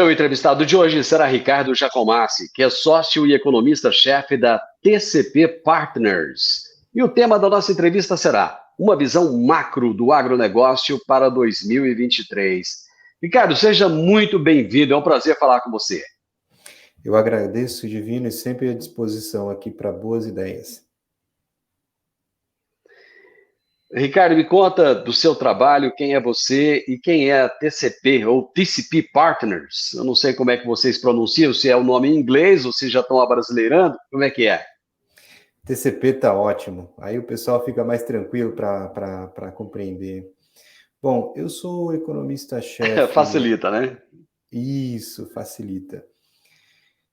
meu entrevistado de hoje será Ricardo Giacomassi, que é sócio e economista-chefe da TCP Partners. E o tema da nossa entrevista será uma visão macro do agronegócio para 2023. Ricardo, seja muito bem-vindo, é um prazer falar com você. Eu agradeço, Divino, e sempre à disposição aqui para boas ideias. Ricardo, me conta do seu trabalho, quem é você e quem é a TCP, ou TCP Partners. Eu não sei como é que vocês pronunciam, se é o nome em inglês ou se já estão abrasileirando, como é que é? TCP tá ótimo, aí o pessoal fica mais tranquilo para compreender. Bom, eu sou economista-chefe, Facilita, né? isso facilita.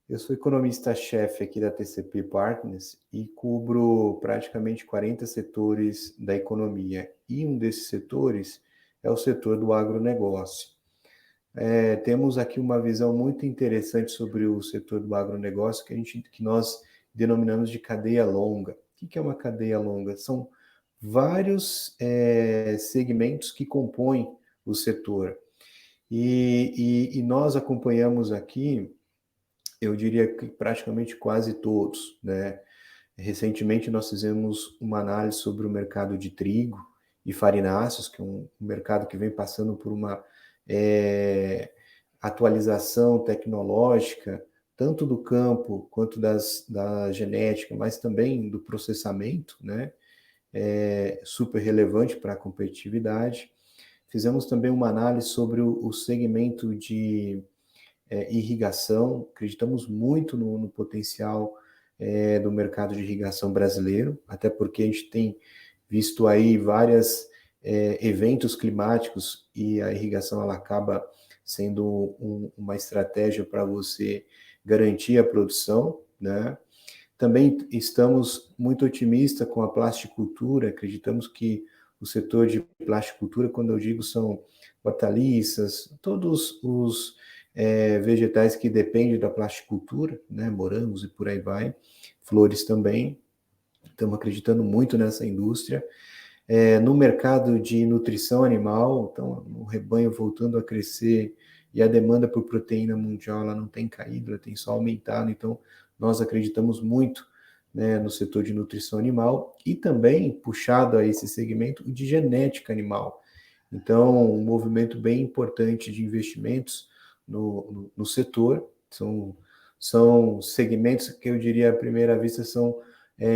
Eu sou economista-chefe aqui da TCP Partners e cubro praticamente 40 setores da economia. E um desses setores é o setor do agronegócio. Temos aqui uma visão muito interessante sobre o setor do agronegócio que nós denominamos de cadeia longa. O que é uma cadeia longa? São vários segmentos que compõem o setor. E nós acompanhamos aqui, eu diria que praticamente quase todos, né? Recentemente nós fizemos uma análise sobre o mercado de trigo e farináceos, que é um mercado que vem passando por uma atualização tecnológica, tanto do campo quanto da genética, mas também do processamento, né? Super relevante para a competitividade. Fizemos também uma análise sobre o segmento de irrigação, acreditamos muito no potencial do mercado de irrigação brasileiro, até porque a gente tem visto aí vários eventos climáticos e a irrigação ela acaba sendo uma estratégia para você garantir a produção, né? Também estamos muito otimistas com a plasticultura, acreditamos que o setor de plasticultura, quando eu digo são hortaliças, todos os vegetais que dependem da plasticultura, né, morangos e por aí vai, flores também, estamos acreditando muito nessa indústria. No mercado de nutrição animal, então o rebanho voltando a crescer e a demanda por proteína mundial ela não tem caído, ela tem só aumentado, então nós acreditamos muito, né, no setor de nutrição animal e também puxado a esse segmento de genética animal. Então, um movimento bem importante de investimentos no setor, são segmentos que eu diria à primeira vista são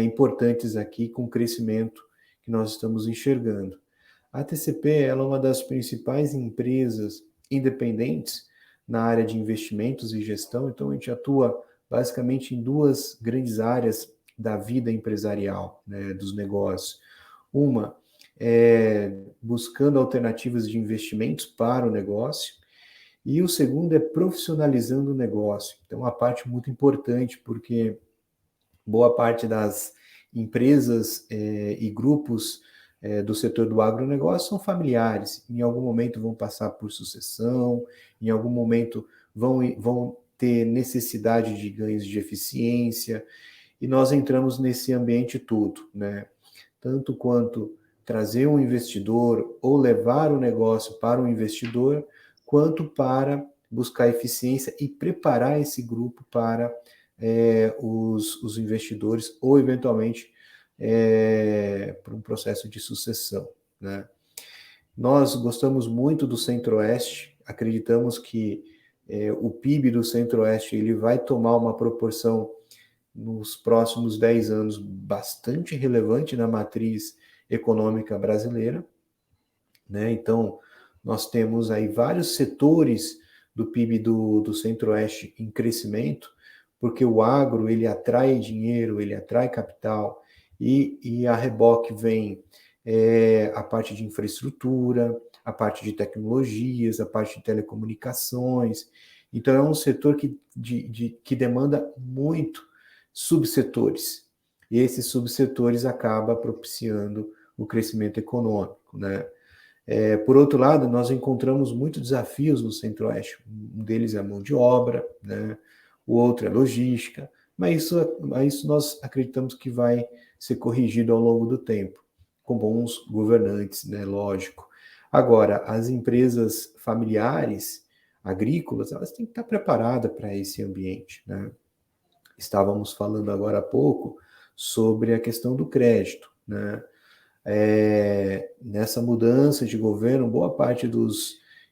importantes aqui com crescimento que nós estamos enxergando. A TCP ela é uma das principais empresas independentes na área de investimentos e gestão, então a gente atua basicamente em duas grandes áreas da vida empresarial, né, dos negócios. Uma é buscando alternativas de investimentos para o negócio, e o segundo é profissionalizando o negócio. Então, uma parte muito importante, porque boa parte das empresas e grupos do setor do agronegócio são familiares. Em algum momento vão passar por sucessão, em algum momento vão ter necessidade de ganhos de eficiência, e nós entramos nesse ambiente todo, né? Tanto quanto trazer um investidor ou levar o negócio para o investidor, quanto para buscar eficiência e preparar esse grupo para os investidores ou, eventualmente, para um processo de sucessão, né? Nós gostamos muito do Centro-Oeste, acreditamos que o PIB do Centro-Oeste ele vai tomar uma proporção nos próximos 10 anos bastante relevante na matriz econômica brasileira, né? Então, nós temos aí vários setores do PIB do Centro-Oeste em crescimento, porque o agro, ele atrai dinheiro, ele atrai capital, e a reboque vem a parte de infraestrutura, a parte de tecnologias, a parte de telecomunicações. Então, é um setor que demanda muito subsetores, e esses subsetores acabam propiciando o crescimento econômico, né? Por outro lado, nós encontramos muitos desafios no Centro-Oeste. Um deles é a mão de obra, né? O outro é logística, mas isso nós acreditamos que vai ser corrigido ao longo do tempo, com bons governantes, né? Lógico. Agora, as empresas familiares, agrícolas, elas têm que estar preparadas para esse ambiente, né? Estávamos falando agora há pouco sobre a questão do crédito, né? Nessa mudança de governo, boa parte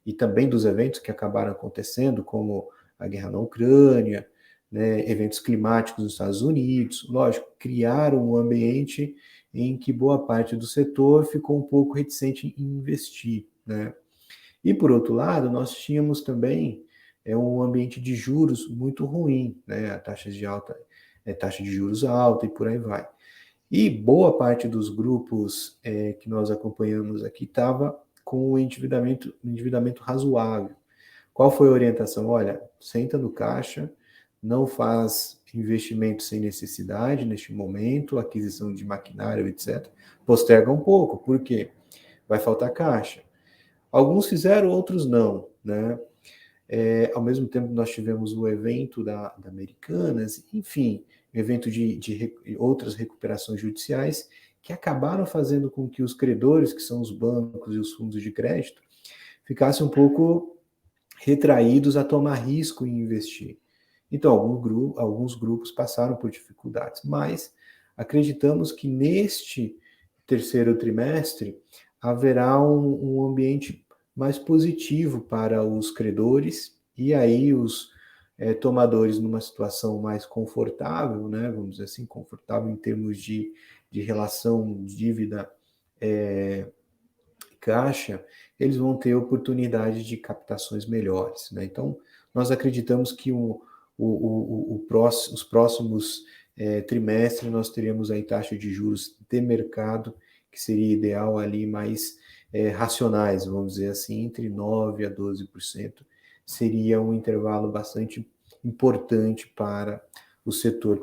e também dos eventos que acabaram acontecendo, como a guerra na Ucrânia, né, eventos climáticos nos Estados Unidos, lógico, criaram um ambiente em que boa parte do setor ficou um pouco reticente em investir, né? E por outro lado, nós tínhamos também um ambiente de juros muito ruim, né? A taxa de juros alta e por aí vai. E boa parte dos grupos que nós acompanhamos aqui estava com um endividamento razoável. Qual foi a orientação? Olha, senta no caixa, não faz investimento sem necessidade neste momento, aquisição de maquinário, etc. Posterga um pouco, por quê? Vai faltar caixa. Alguns fizeram, outros não, né? Ao mesmo tempo, nós tivemos o evento da Americanas, enfim, evento de outras recuperações judiciais que acabaram fazendo com que os credores, que são os bancos e os fundos de crédito, ficassem um pouco retraídos a tomar risco em investir. Então, alguns grupos passaram por dificuldades, mas acreditamos que neste terceiro trimestre haverá um ambiente mais positivo para os credores e aí os tomadores numa situação mais confortável, né, vamos dizer assim, confortável em termos de relação dívida caixa, eles vão ter oportunidade de captações melhores, né? Então, nós acreditamos que os próximos trimestres nós teríamos aí taxa de juros de mercado, que seria ideal ali mais racionais, vamos dizer assim, entre 9% a 12%, seria um intervalo bastante importante para o setor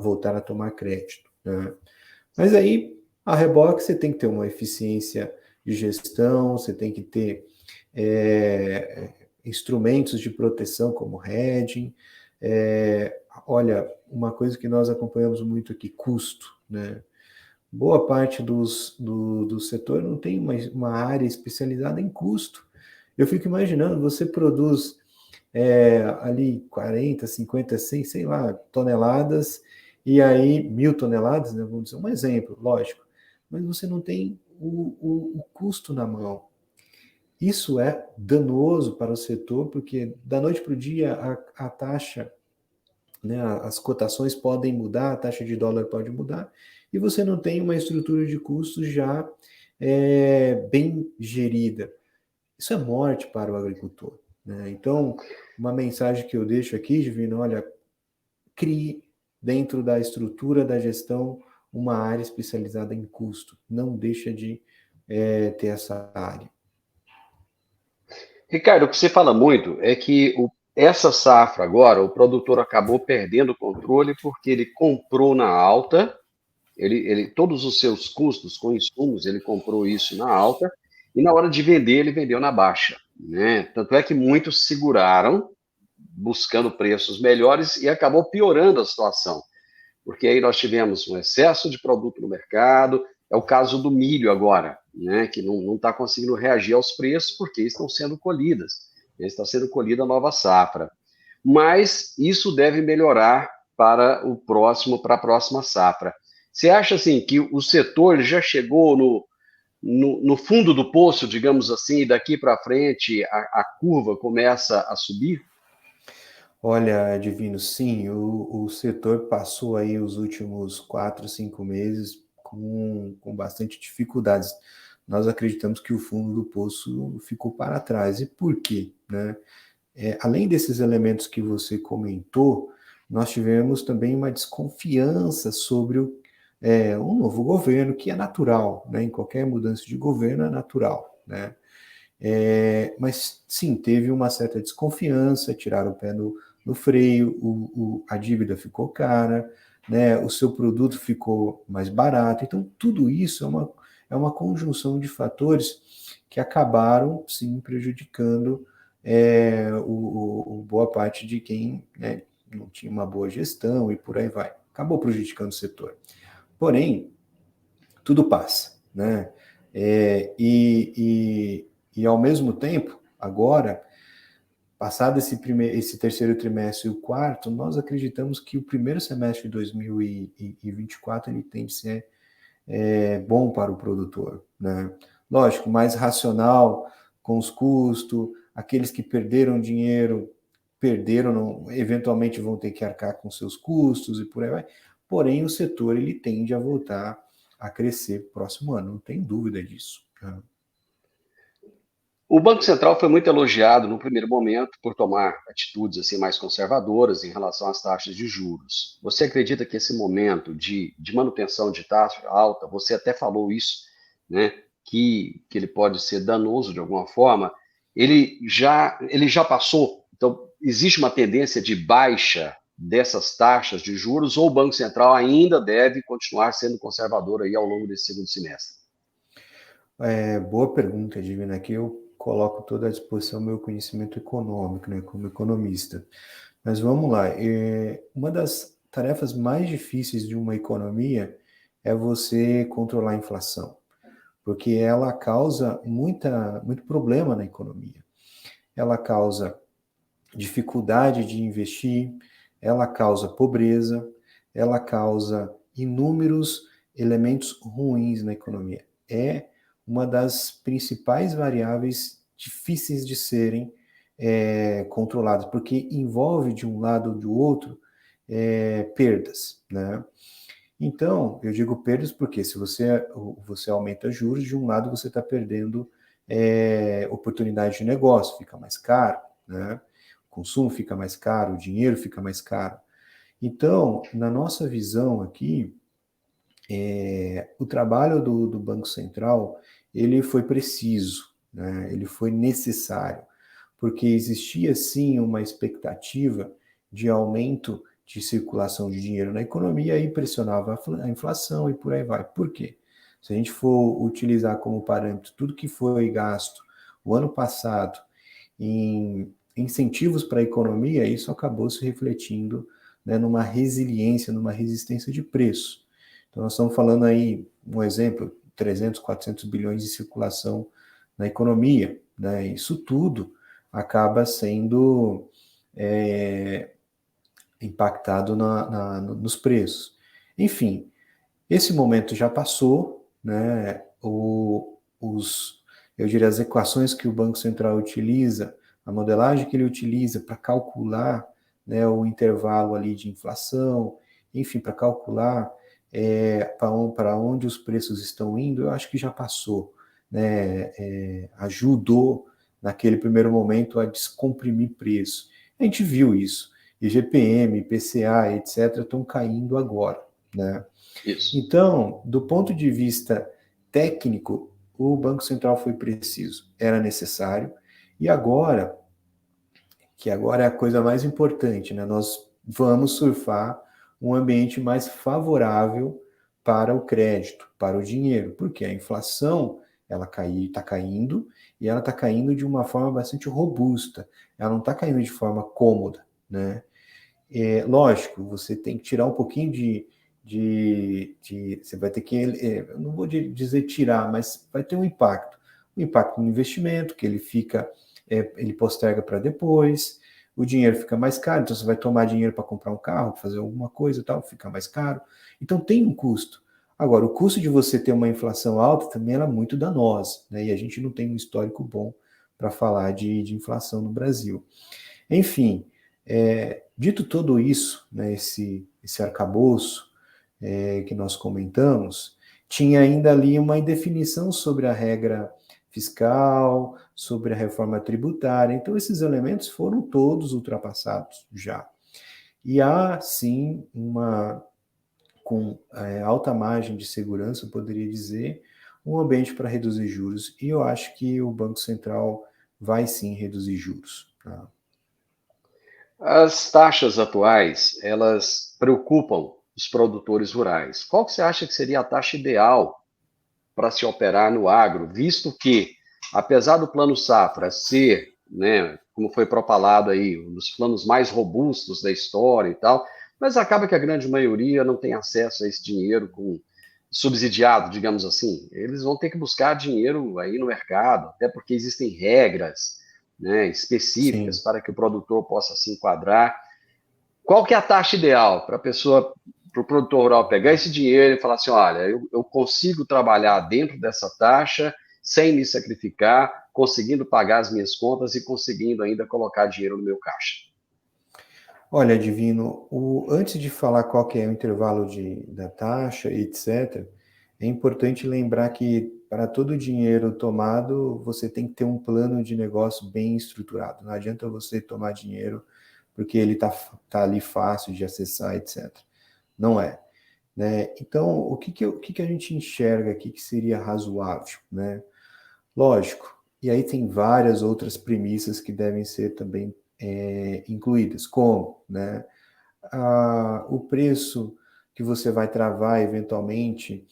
voltar a tomar crédito, né? Mas aí, a reboque, você tem que ter uma eficiência de gestão, você tem que ter instrumentos de proteção como hedging. Olha, uma coisa que nós acompanhamos muito aqui, custo, né? Boa parte do setor não tem uma área especializada em custo. Eu fico imaginando, você produz ali 40, 50, 100, sei lá, toneladas, e aí 1.000 toneladas, né, vamos dizer, um exemplo, lógico, mas você não tem o custo na mão. Isso é danoso para o setor, porque da noite para o dia a taxa, né, as cotações podem mudar, a taxa de dólar pode mudar, e você não tem uma estrutura de custos já bem gerida. Isso é morte para o agricultor, né? Então, uma mensagem que eu deixo aqui, Divino, olha, crie dentro da estrutura da gestão uma área especializada em custo. Não deixa de ter essa área. Ricardo, o que você fala muito é que essa safra agora, o produtor acabou perdendo o controle porque ele comprou na alta, todos os seus custos com insumos, ele comprou isso na alta, e na hora de vender, ele vendeu na baixa, né? Tanto é que muitos seguraram, buscando preços melhores, e acabou piorando a situação, porque aí nós tivemos um excesso de produto no mercado, é o caso do milho agora, né, que não está conseguindo reagir aos preços porque estão sendo colhidas, né, está sendo colhida a nova safra. Mas isso deve melhorar para a próxima safra. Você acha assim que o setor já chegou no fundo do poço, digamos assim, e daqui para frente a curva começa a subir? Olha, Divino, sim, o setor passou aí os últimos 4, 5 meses com bastante dificuldades. Nós acreditamos que o fundo do poço ficou para trás. E por quê, né? Além desses elementos que você comentou, nós tivemos também uma desconfiança sobre um novo governo, que é natural, né? Em qualquer mudança de governo é natural, né? Mas sim, teve uma certa desconfiança, tiraram o pé no freio, a dívida ficou cara, né? O seu produto ficou mais barato. Então, tudo isso é uma conjunção de fatores que acabaram, sim, prejudicando boa parte de quem, né, não tinha uma boa gestão e por aí vai. Acabou prejudicando o setor. Porém, tudo passa, né? E ao mesmo tempo, agora, Passado esse terceiro trimestre e o quarto, nós acreditamos que o primeiro semestre de 2024 ele tende a ser bom para o produtor, né? Lógico, mais racional com os custos, aqueles que perderam dinheiro, eventualmente vão ter que arcar com seus custos e por aí vai. Porém, o setor ele tende a voltar a crescer próximo ano, não tem dúvida disso. Né? O Banco Central foi muito elogiado no primeiro momento por tomar atitudes assim mais conservadoras em relação às taxas de juros. Você acredita que esse momento de manutenção de taxa alta, você até falou isso, né, que ele pode ser danoso de alguma forma, ele já passou? Então, existe uma tendência de baixa dessas taxas de juros ou o Banco Central ainda deve continuar sendo conservador aí ao longo desse segundo semestre? Boa pergunta, Divina. Aqui eu coloco toda à disposição meu conhecimento econômico, né, como economista. Mas vamos lá. Uma das tarefas mais difíceis de uma economia é você controlar a inflação, porque ela causa muito problema na economia. Ela causa dificuldade de investir, ela causa pobreza, ela causa inúmeros elementos ruins na economia. É uma das principais variáveis difíceis de serem controladas, porque envolve de um lado ou do outro perdas, né? Então, eu digo perdas porque se você aumenta juros, de um lado você está perdendo oportunidade de negócio, fica mais caro, né? O consumo fica mais caro, o dinheiro fica mais caro. Então, na nossa visão aqui, o trabalho do Banco Central, ele foi preciso, né? Ele foi necessário, porque existia sim uma expectativa de aumento de circulação de dinheiro na economia e pressionava a inflação e por aí vai. Por quê? Se a gente for utilizar como parâmetro tudo que foi gasto o ano passado em incentivos para a economia, isso acabou se refletindo, né, numa resiliência, numa resistência de preço. Então, nós estamos falando aí, um exemplo, 300, 400 bilhões de circulação na economia, né? Isso tudo acaba sendo impactado nos preços. Enfim, esse momento já passou, né? Eu diria, as equações que o Banco Central utiliza, a modelagem que ele utiliza para calcular, né, o intervalo ali de inflação, enfim, para calcular para onde os preços estão indo, eu acho que já passou, né? Ajudou naquele primeiro momento a descomprimir preço. A gente viu isso. IGPM, IPCA, etc., estão caindo agora, né? Isso. Então, do ponto de vista técnico, o Banco Central foi preciso, era necessário, e agora, que agora é a coisa mais importante, né? Nós vamos surfar um ambiente mais favorável para o crédito, para o dinheiro, porque a inflação ela está caindo e ela está caindo de uma forma bastante robusta, ela não está caindo de forma cômoda, né? Lógico, você tem que tirar um pouquinho você vai ter que, eu não vou dizer tirar, mas vai ter um impacto. O impacto no investimento, que ele posterga para depois, o dinheiro fica mais caro, então você vai tomar dinheiro para comprar um carro, fazer alguma coisa e tal, fica mais caro. Então tem um custo. Agora, o custo de você ter uma inflação alta também era muito danosa, né? E a gente não tem um histórico bom para falar de inflação no Brasil. Enfim, dito tudo isso, né, esse arcabouço que nós comentamos, tinha ainda ali uma indefinição sobre a regra fiscal, sobre a reforma tributária. Então, esses elementos foram todos ultrapassados já. E há, sim, com alta margem de segurança, eu poderia dizer, um ambiente para reduzir juros. E eu acho que o Banco Central vai, sim, reduzir juros. Tá? As taxas atuais, elas preocupam os produtores rurais. Qual que você acha que seria a taxa ideal para se operar no agro, visto que, apesar do Plano Safra ser, né, como foi propalado aí, um dos planos mais robustos da história e tal, mas acaba que a grande maioria não tem acesso a esse dinheiro subsidiado, digamos assim. Eles vão ter que buscar dinheiro aí no mercado, até porque existem regras, né, específicas Sim. para que o produtor possa se enquadrar. Qual que é a taxa ideal para a pessoa, para o produtor rural pegar esse dinheiro e falar assim, olha, eu consigo trabalhar dentro dessa taxa sem me sacrificar, conseguindo pagar as minhas contas e conseguindo ainda colocar dinheiro no meu caixa? Olha, Divino, antes de falar qual que é o intervalo da taxa, etc., é importante lembrar que para todo dinheiro tomado, você tem que ter um plano de negócio bem estruturado. Não adianta você tomar dinheiro porque ele tá ali fácil de acessar, etc. Não é, né? Então, o que a gente enxerga aqui que seria razoável, né? Lógico, e aí tem várias outras premissas que devem ser também incluídas, como, né? O preço que você vai travar eventualmente,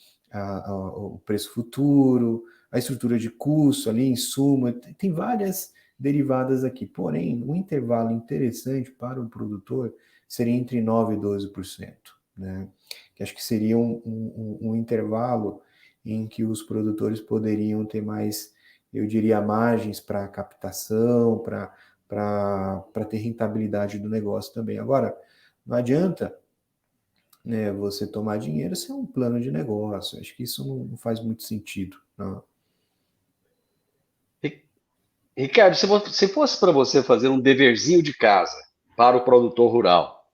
o preço futuro, a estrutura de custo ali, insumo, tem várias derivadas aqui. Porém, um intervalo interessante para o produtor seria entre 9% e 12%, né? Que acho que seria um intervalo em que os produtores poderiam ter mais, eu diria, margens para captação, para ter rentabilidade do negócio também. Agora, não adianta, né, você tomar dinheiro sem um plano de negócio. Acho que isso não faz muito sentido. Não. Ricardo, se fosse para você fazer um deverzinho de casa para o produtor rural,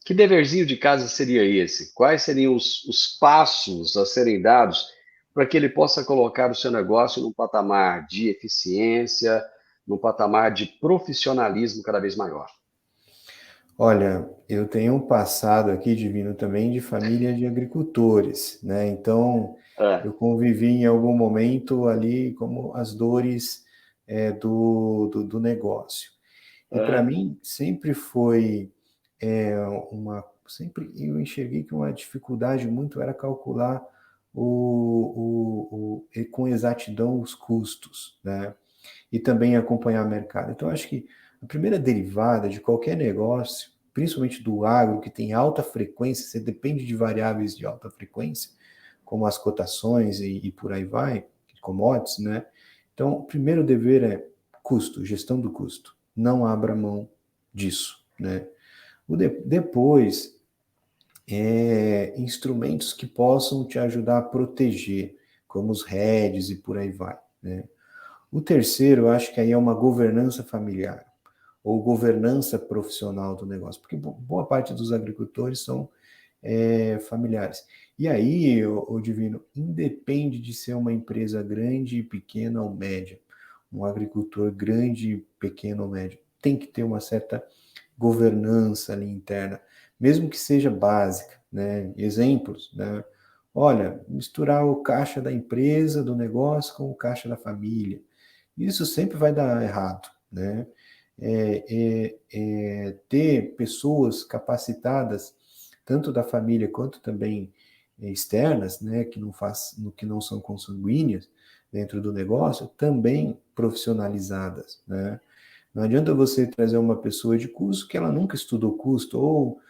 que deverzinho de casa seria esse? Quais seriam os passos a serem dados para que ele possa colocar o seu negócio num patamar de eficiência, num patamar de profissionalismo cada vez maior? Olha, eu tenho um passado aqui, Divino, também de família de agricultores, né? Então, É, eu convivi em algum momento ali como as dores do negócio. E para aham. mim sempre foi sempre eu enxerguei que uma dificuldade muito era calcular com exatidão os custos, né? E também acompanhar o mercado. Então, acho que a primeira derivada de qualquer negócio, principalmente do agro, que tem alta frequência, você depende de variáveis de alta frequência, como as cotações e por aí vai, commodities, né? Então, o primeiro dever é custo, gestão do custo. Não abra mão disso, né? Depois, instrumentos que possam te ajudar a proteger, como os hedges e por aí vai, né? O terceiro, eu acho que aí é uma governança familiar ou governança profissional do negócio, porque boa parte dos agricultores são familiares. E aí, o Divino, independe de ser uma empresa grande, pequena ou média, um agricultor grande, pequeno ou médio, tem que ter uma certa governança ali interna, mesmo que seja básica, né? Exemplos, né? Olha, misturar o caixa da empresa, do negócio, com o caixa da família. Isso sempre vai dar errado, né? Ter pessoas capacitadas, tanto da família quanto também externas, né, que não são consanguíneas dentro do negócio, também profissionalizadas, né? Não adianta você trazer uma pessoa de custo que ela nunca estudou custo, ou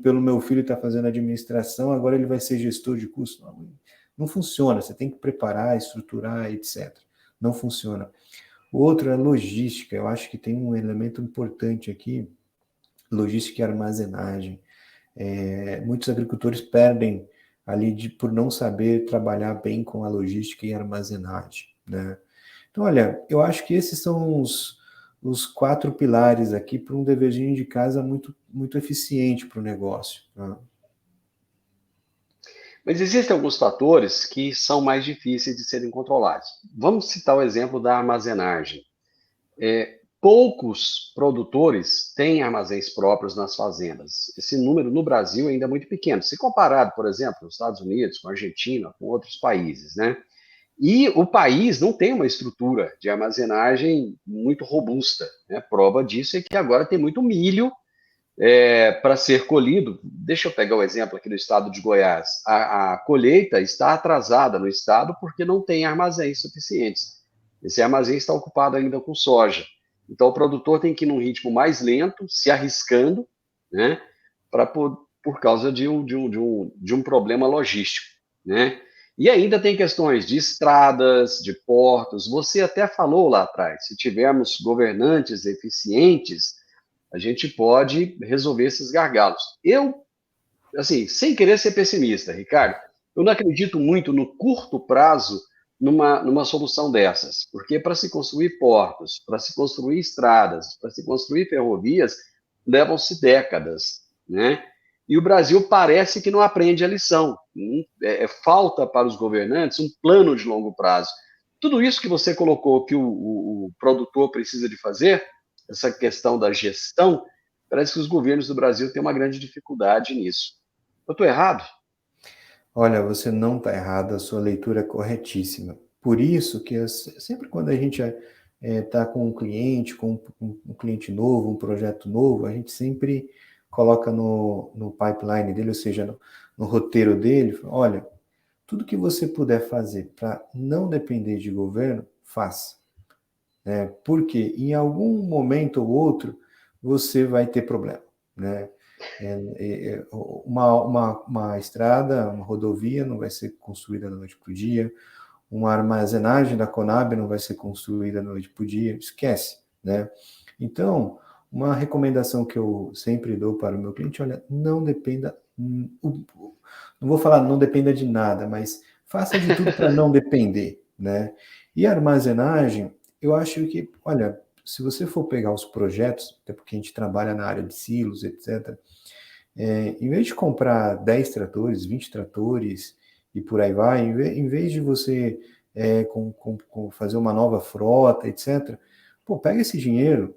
pelo meu filho estar fazendo administração, agora ele vai ser gestor de custo. Não funciona, você tem que preparar, estruturar, etc. Não funciona. O outro é logística, eu acho que tem um elemento importante aqui, logística e armazenagem. Muitos agricultores perdem ali por não saber trabalhar bem com a logística e armazenagem, né? Então, olha, eu acho que esses são os quatro pilares aqui para um deverzinho de casa muito, muito eficiente para o negócio, né? Mas existem alguns fatores que são mais difíceis de serem controlados. Vamos citar o exemplo da armazenagem. Poucos produtores têm armazéns próprios nas fazendas. Esse número no Brasil ainda é muito pequeno, se comparado, por exemplo, com os Estados Unidos, com a Argentina, com outros países, né? E o país não tem uma estrutura de armazenagem muito robusta, né? Prova disso é que agora tem muito milho para ser colhido. Deixa eu pegar o exemplo aqui do estado de Goiás. A colheita está atrasada no estado porque não tem armazéns suficientes. Esse armazém está ocupado ainda com soja. Então, o produtor tem que ir num ritmo mais lento, se arriscando, né, por causa de um problema logístico, né? E ainda tem questões de estradas, de portos. Você até falou lá atrás, se tivermos governantes eficientes, a gente pode resolver esses gargalos. Eu, assim, sem querer ser pessimista, Ricardo, eu não acredito muito no curto prazo numa solução dessas, porque para se construir portos, para se construir estradas, para se construir ferrovias, levam-se décadas, né? E o Brasil parece que não aprende a lição. Falta para os governantes um plano de longo prazo. Tudo isso que você colocou que o produtor precisa de fazer, essa questão da gestão, parece que os governos do Brasil têm uma grande dificuldade nisso. Eu estou errado? Olha, você não está errado, a sua leitura é corretíssima. Por isso que sempre quando a gente está com um cliente, com um cliente novo, um projeto novo, a gente sempre coloca no pipeline dele, ou seja, no roteiro dele, olha, tudo que você puder fazer para não depender de governo, faça. Né? Porque em algum momento ou outro você vai ter problema. Né? Uma estrada, uma rodovia não vai ser construída da noite para o dia, uma armazenagem da Conab não vai ser construída da noite para o dia, esquece. Né? Então, uma recomendação que eu sempre dou para o meu cliente, olha, não dependa, não vou falar não dependa de nada, mas faça de tudo para não depender. Né? E a armazenagem, eu acho que, olha, se você for pegar os projetos, até porque a gente trabalha na área de silos, etc., em vez de comprar 10 tratores, 20 tratores e por aí vai, em vez de você fazer uma nova frota, etc., pô, pega esse dinheiro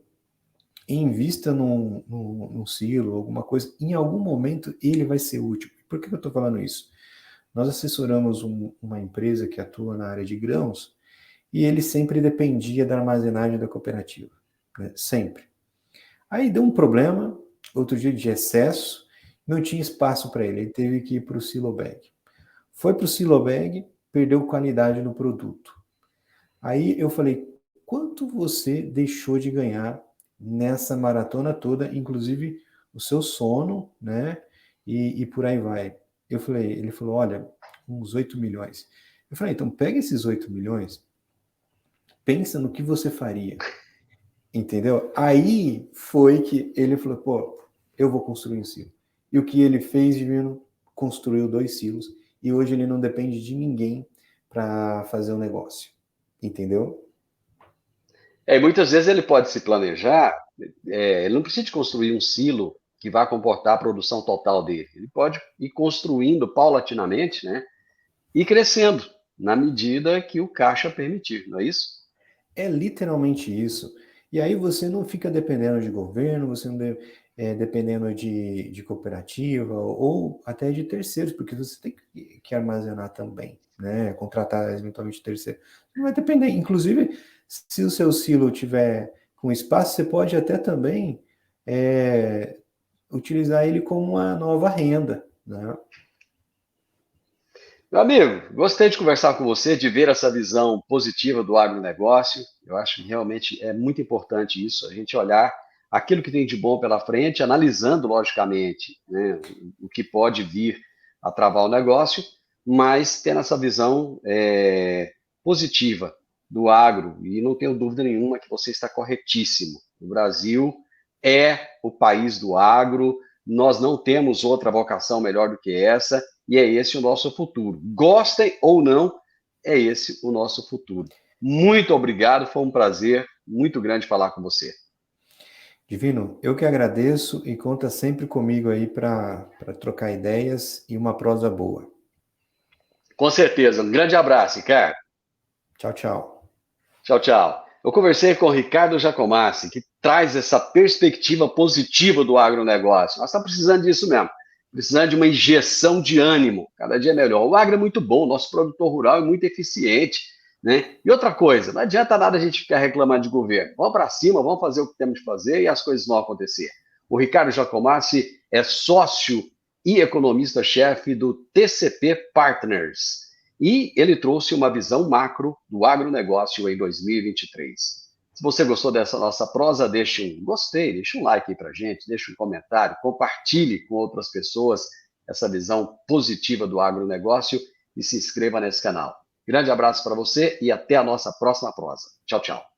e invista num silo, alguma coisa, em algum momento ele vai ser útil. Por que eu estou falando isso? Nós assessoramos uma empresa que atua na área de grãos e ele sempre dependia da armazenagem da cooperativa, né? Sempre. Aí deu um problema, outro dia de excesso, não tinha espaço para ele teve que ir para o silo bag. Foi para o silo bag, perdeu qualidade no produto. Aí eu falei, quanto você deixou de ganhar nessa maratona toda, inclusive o seu sono, né? E por aí vai. Ele falou, olha, uns 8 milhões. Eu falei, então pega esses 8 milhões, pensa no que você faria. Entendeu? Aí foi que ele falou, pô, eu vou construir um silo. E o que ele fez, Divino, construiu 2 silos. E hoje ele não depende de ninguém para fazer o negócio. Entendeu? E muitas vezes ele pode se planejar, ele não precisa de construir um silo que vá comportar a produção total dele. Ele pode ir construindo paulatinamente, né? E crescendo na medida que o caixa permitir, não é isso? É literalmente isso. E aí você não fica dependendo de governo, você não dependendo de cooperativa ou até de terceiros, porque você tem que armazenar também, né? Contratar eventualmente terceiro. Não vai depender. Inclusive, se o seu silo tiver com espaço, você pode até também utilizar ele como uma nova renda, né? Meu amigo, gostei de conversar com você, de ver essa visão positiva do agronegócio. Eu acho que realmente é muito importante isso, a gente olhar aquilo que tem de bom pela frente, analisando, logicamente, né, o que pode vir a travar o negócio, mas tendo essa visão positiva do agro. E não tenho dúvida nenhuma que você está corretíssimo. O Brasil é o país do agro, nós não temos outra vocação melhor do que essa. E é esse o nosso futuro. Gostem ou não, é esse o nosso futuro. Muito obrigado, foi um prazer muito grande falar com você. Divino, eu que agradeço e conta sempre comigo aí para trocar ideias e uma prosa boa. Com certeza. Um grande abraço, Ricardo. Tchau, tchau. Tchau, tchau. Eu conversei com o Ricardo Jacomassi, que traz essa perspectiva positiva do agronegócio. Nós estamos precisando disso mesmo. Precisando de uma injeção de ânimo. Cada dia é melhor. O agro é muito bom, nosso produtor rural é muito eficiente. Né? E outra coisa, não adianta nada a gente ficar reclamando de governo. Vamos para cima, vamos fazer o que temos de fazer e as coisas vão acontecer. O Ricardo Jacomassi é sócio e economista-chefe do TCP Partners. E ele trouxe uma visão macro do agronegócio em 2023. Se você gostou dessa nossa prosa, deixe um gostei, deixe um like aí para gente, deixe um comentário, compartilhe com outras pessoas essa visão positiva do agronegócio e se inscreva nesse canal. Grande abraço para você e até a nossa próxima prosa. Tchau, tchau.